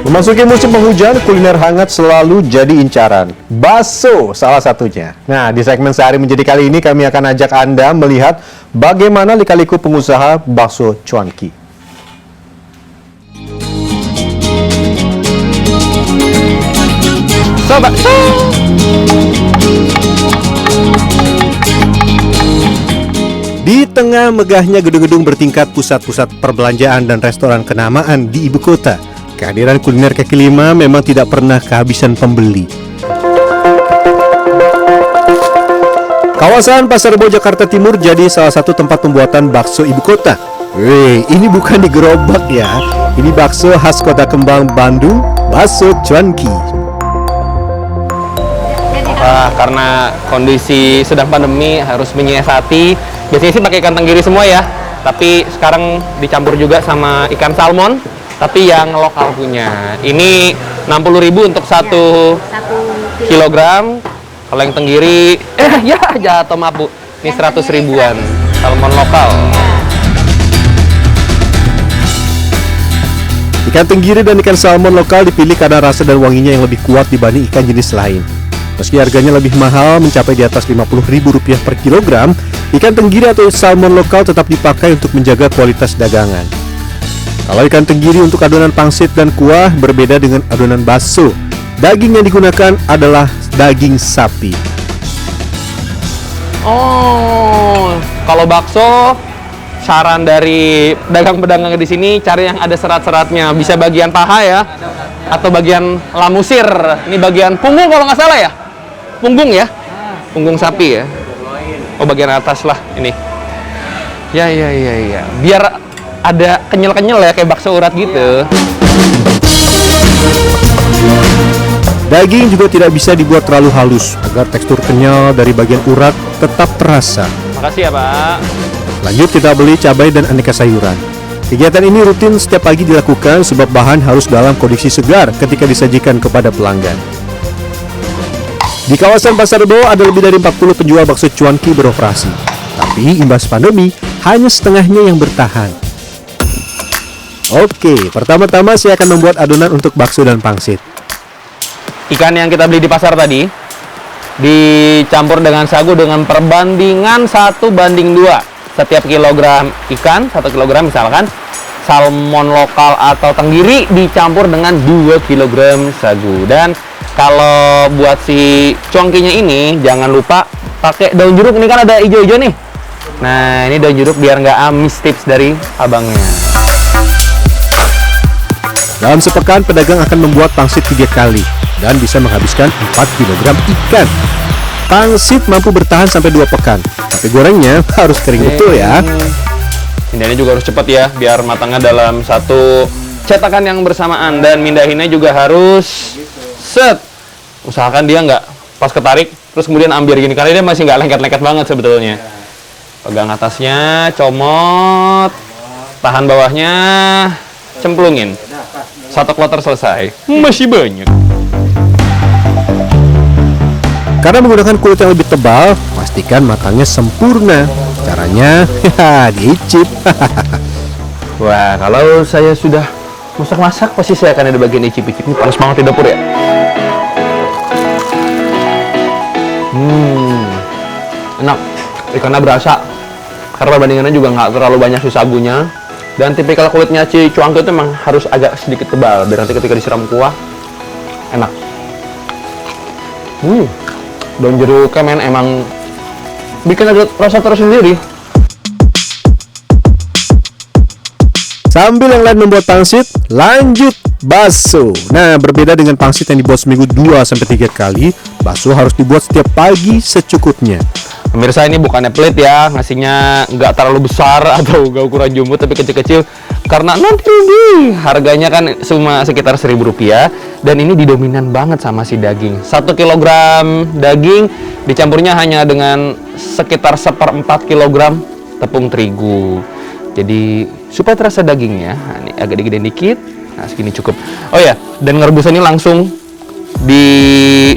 Memasuki musim penghujan, kuliner hangat selalu jadi incaran. Bakso salah satunya. Nah, di segmen Sehari Menjadi kali ini kami akan ajak Anda melihat bagaimana lika-liku pengusaha bakso cuanki. Bakso. Di tengah megahnya gedung-gedung bertingkat pusat-pusat perbelanjaan dan restoran kenamaan di ibu kota, kehadiran kuliner kaki lima memang tidak pernah kehabisan pembeli. Kawasan Pasar Rebo Jakarta Timur jadi salah satu tempat pembuatan bakso ibu kota. Ini bukan di gerobak ya. Ini bakso khas Kota Kembang, Bandung, bakso cuanki. Karena kondisi sedang pandemi harus menyiasati. Biasanya sih pakai ikan tenggiri semua ya. Tapi sekarang dicampur juga sama ikan salmon. Tapi yang lokal punya. Ini 60.000 untuk 1 kilogram. Kalau yang tenggiri, ya jatuh mabu. Ini 100 ribuan. Salmon lokal. Ikan tenggiri dan ikan salmon lokal dipilih karena rasa dan wanginya yang lebih kuat dibanding ikan jenis lain. Meski harganya lebih mahal mencapai di atas Rp50.000 per kilogram, ikan tenggiri atau salmon lokal tetap dipakai untuk menjaga kualitas dagangan. Kalau ikan tenggiri untuk adonan pangsit dan kuah berbeda dengan adonan bakso. Daging yang digunakan adalah daging sapi. Oh, kalau bakso, saran dari pedagang-pedagang di sini cari yang ada serat-seratnya. Bisa bagian paha ya, atau bagian lamusir. Ini bagian punggung kalau nggak salah ya. Punggung ya, punggung sapi ya. Oh, bagian atas lah ini. Ya. Biar ada kenyal-kenyal ya, kayak bakso urat gitu. Daging juga tidak bisa dibuat terlalu halus agar tekstur kenyal dari bagian urat tetap terasa. Makasih ya, Pak. Lanjut kita beli cabai dan aneka sayuran. Kegiatan ini rutin setiap pagi dilakukan sebab bahan harus dalam kondisi segar ketika disajikan kepada pelanggan. Di kawasan Pasar Rebo ada lebih dari 40 penjual bakso cuanki beroperasi. Tapi imbas pandemi, hanya setengahnya yang bertahan. Oke, pertama-tama saya akan membuat adonan untuk bakso dan pangsit. Ikan yang kita beli di pasar tadi dicampur dengan sagu dengan perbandingan 1:2. Setiap kilogram ikan, 1 kilogram misalkan, salmon lokal atau tenggiri dicampur dengan 2 kilogram sagu. Dan kalau buat si cuankinya ini, jangan lupa pakai daun jeruk. Ini kan ada hijau-hijau nih. Nah, ini daun jeruk biar nggak amis, tips dari abangnya. Dalam sepekan, pedagang akan membuat pangsit 3 kali dan bisa menghabiskan 4 kg ikan. Pangsit mampu bertahan sampai 2 pekan, tapi gorengnya harus kering betul ya. Mindahinnya juga harus cepat ya, biar matangnya dalam satu cetakan yang bersamaan. Dan mindahinnya juga harus set. Usahakan dia nggak pas ketarik, terus kemudian ambil gini, karena dia masih nggak lengket-lengket banget sebetulnya. Pegang atasnya, comot, tahan bawahnya, cemplungin. 1 kloter selesai. Masih banyak. Karena menggunakan kulit yang lebih tebal, pastikan matangnya sempurna. Caranya, diicip. Wah, kalau saya sudah masak-masak, pasti saya akan ada bagian icip-icip. Ini panas banget di dapur ya. Enak. Ikannya berasa. Karena perbandingannya juga nggak terlalu banyak si sagunya. Dan tipikal kulitnya si cuanki itu memang harus agak sedikit tebal, biar nanti ketika disiram kuah enak. Daun jeruknya men emang bikin ada rasa tersendiri. Sambil yang lain membuat pangsit, lanjut bakso. Nah, berbeda dengan pangsit yang dibuat seminggu 2-3 kali, bakso harus dibuat setiap pagi secukupnya. Pemirsa, ini bukannya pelit ya, ngasihnya nggak terlalu besar atau nggak ukuran jumbo tapi kecil-kecil, karena nanti rugi. Harganya kan cuma sekitar Rp1.000 dan ini didominan banget sama si daging. 1 kilogram daging dicampurnya hanya dengan sekitar 1/4 kilogram tepung terigu. Jadi supaya terasa dagingnya, nah, ini agak digedein dikit, nah segini cukup. Oh ya, dan ngerebusannya langsung di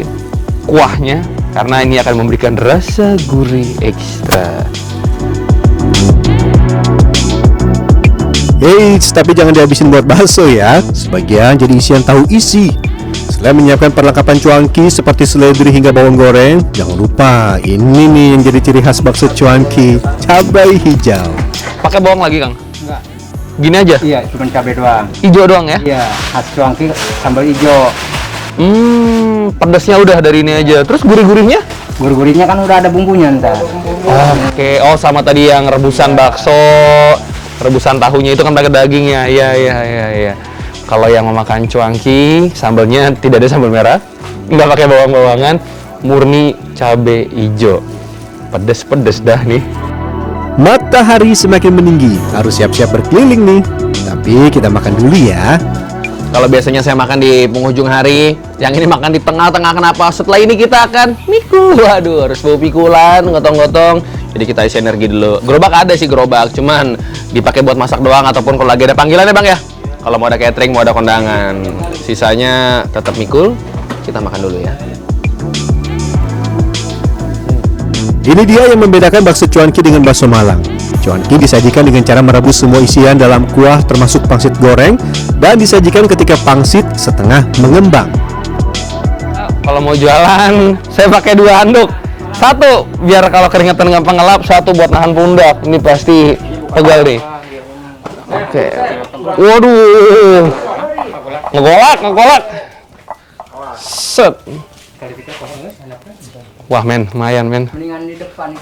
kuahnya, karena ini akan memberikan rasa gurih ekstra. Eits, tapi jangan dihabisin buat bakso ya. Sebagian jadi isian tahu isi. Selain menyiapkan perlengkapan cuanki seperti seledri hingga bawang goreng, jangan lupa ini nih yang jadi ciri khas bakso cuanki, cabai hijau. Pakai bawang lagi, Kang? Enggak. Gini aja? Iya, cuma cabai doang. Hijau doang ya? Iya, khas cuanki sambal hijau. Pedasnya udah dari ini aja. Terus gurih-gurihnya? Gurih-gurihnya kan udah ada bumbunya ntar. Oke, oh sama tadi yang rebusan bakso, rebusan tahunya itu kan pakai dagingnya. Iya. Kalau yang memakan cuanki, sambalnya tidak ada sambal merah, nggak pakai bawang-bawangan, murni cabai hijau. Pedes-pedes dah nih. Matahari semakin meninggi, harus siap-siap berkeliling nih. Tapi kita makan dulu ya. Kalau biasanya saya makan di penghujung hari, yang ini makan di tengah-tengah. Kenapa? Setelah ini kita akan mikul. Waduh, harus bawa pikulan, gotong-gotong. Jadi kita isi energi dulu. Gerobak ada sih gerobak, cuman dipakai buat masak doang ataupun kalau lagi ada panggilannya Bang ya. Kalau mau ada catering, mau ada kondangan. Sisanya tetap mikul, kita makan dulu ya. Ini dia yang membedakan bakso cuanki dengan bakso Malang. Cuanki disajikan dengan cara merebus semua isian dalam kuah termasuk pangsit goreng dan disajikan ketika pangsit setengah mengembang. Kalau mau jualan, saya pakai 2 handuk. Satu, biar kalau keringetan gampang ngelap. Satu buat nahan pundak. Ini pasti pegal nih. Oke. Waduh. Ngegolak. Set. Wah men, lumayan men. Mendingan di depan.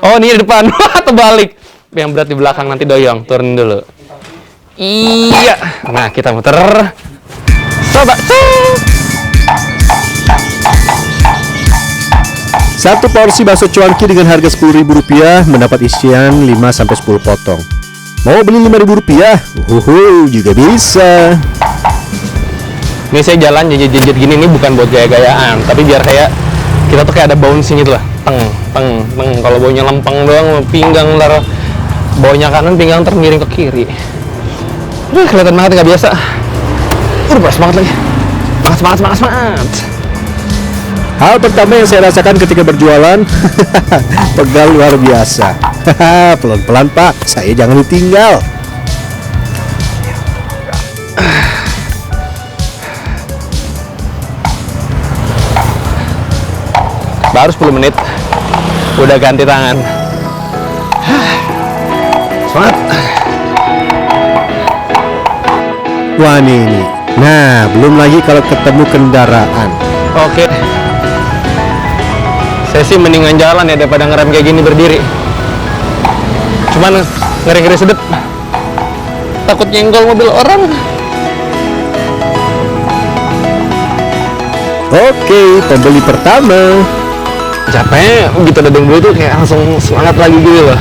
Oh ini di depan. Wah terbalik. Yang berat di belakang nanti doyong. Turun dulu. Iya. Nah kita muter. Coba. Satu porsi bakso cuanki dengan harga Rp10.000 mendapat isian 5-10 potong. Mau beli Rp5.000? Juga bisa. Ini saya jalan jejet-jejet gini nih bukan buat gaya-gayaan, tapi biar kayak kita tuh kayak ada bouncing gitu lah. Teng. Kalau baunya lempeng doang, pinggang ntar baunya kanan, pinggang termiring ke kiri. Kelihatan banget nggak biasa. Beres banget lagi. Semangat. Hal pertama yang saya rasakan ketika berjualan, pegal luar biasa. Pelan-pelan Pak, saya jangan ditinggal. Baru 10 menit, udah ganti tangan. Semangat. Wah ini. Nah, belum lagi kalau ketemu kendaraan. Oke. Saya sih mendingan jalan ya daripada ngerem kayak gini berdiri. Cuman ngeri-ngeri sedep. Takut nyenggol mobil orang. Oke, pembeli pertama. Capeknya begitu dadang dulu tuh kayak langsung semangat lagi gitu loh.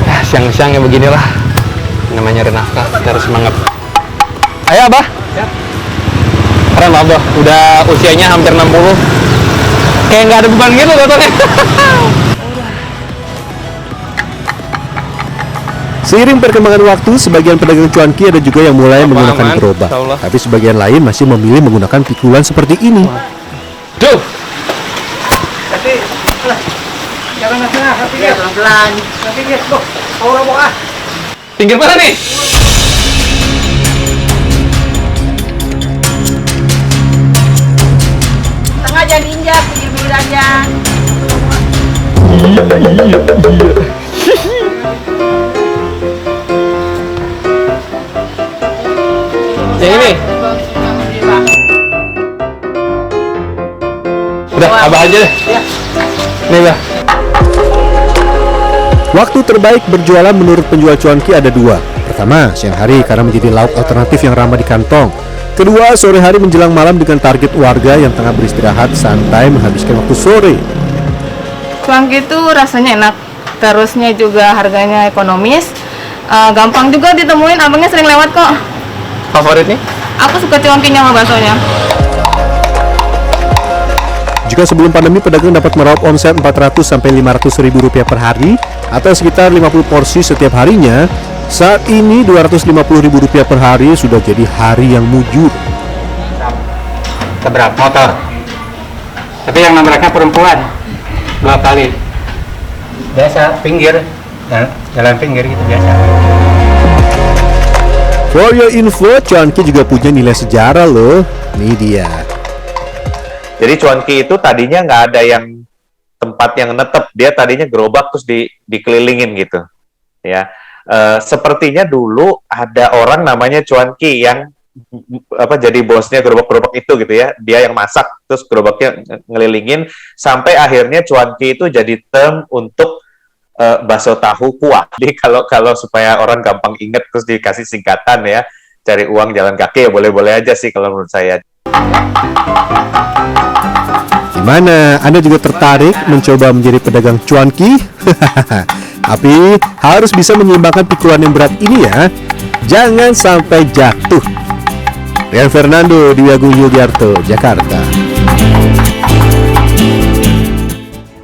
Ya, siang-siang ya beginilah. Namanya nyari nafkah, kita harus semangat. Ayo Abah. Ya. Keren Abah, udah usianya hampir 60. Kayak nggak ada beban gitu katanya. Seiring perkembangan waktu, sebagian pedagang cuanki ada juga yang mulai menggunakan gerobak. Tapi sebagian lain masih memilih menggunakan pikulan seperti ini. Duh. Tapi jangan ngasih tapi ya pelan-pelan. Tapi ya, Bok. Aura Bok ah. Pinggir mana nih? Tengah jangan diinjak, pinggir aja. Iya. Yang ini? Udah, Abah aja deh. Ya. Nih, Bah. Waktu terbaik berjualan menurut penjual cuanki ada 2. Pertama, siang hari karena menjadi lauk alternatif yang ramah di kantong. Kedua, sore hari menjelang malam dengan target warga yang tengah beristirahat santai menghabiskan waktu sore. Cuanki itu rasanya enak, terusnya juga harganya ekonomis, gampang juga ditemuin, abangnya sering lewat kok. Favorit nih? Aku suka cuankinya sama baksonya. Jika sebelum pandemi pedagang dapat meraup omset Rp400-500.000 per hari atau sekitar 50 porsi setiap harinya, saat ini Rp250.000 per hari sudah jadi hari yang mujur. Tabrak motor. Tapi yang nabraknya perempuan. 2 kali. Biasa pinggir. Jalan pinggir gitu biasa. For your info, cuanki juga punya nilai sejarah loh. Ini dia. Jadi cuanki itu tadinya nggak ada yang tempat yang netep, dia tadinya gerobak terus dikelilingin gitu, ya. Sepertinya dulu ada orang namanya cuanki yang jadi bosnya gerobak-gerobak itu gitu ya, dia yang masak terus gerobaknya ngelilingin sampai akhirnya cuanki itu jadi term untuk bakso tahu kuah. Jadi kalau supaya orang gampang inget terus dikasih singkatan ya, cari uang jalan kaki ya boleh-boleh aja sih kalau menurut saya. Gimana? Anda juga tertarik mencoba menjadi pedagang cuanki? Tapi harus bisa menyeimbangkan pikulan yang berat ini ya. Jangan sampai jatuh. Rian Fernando, Dwi Agung Yuliarto, Jakarta.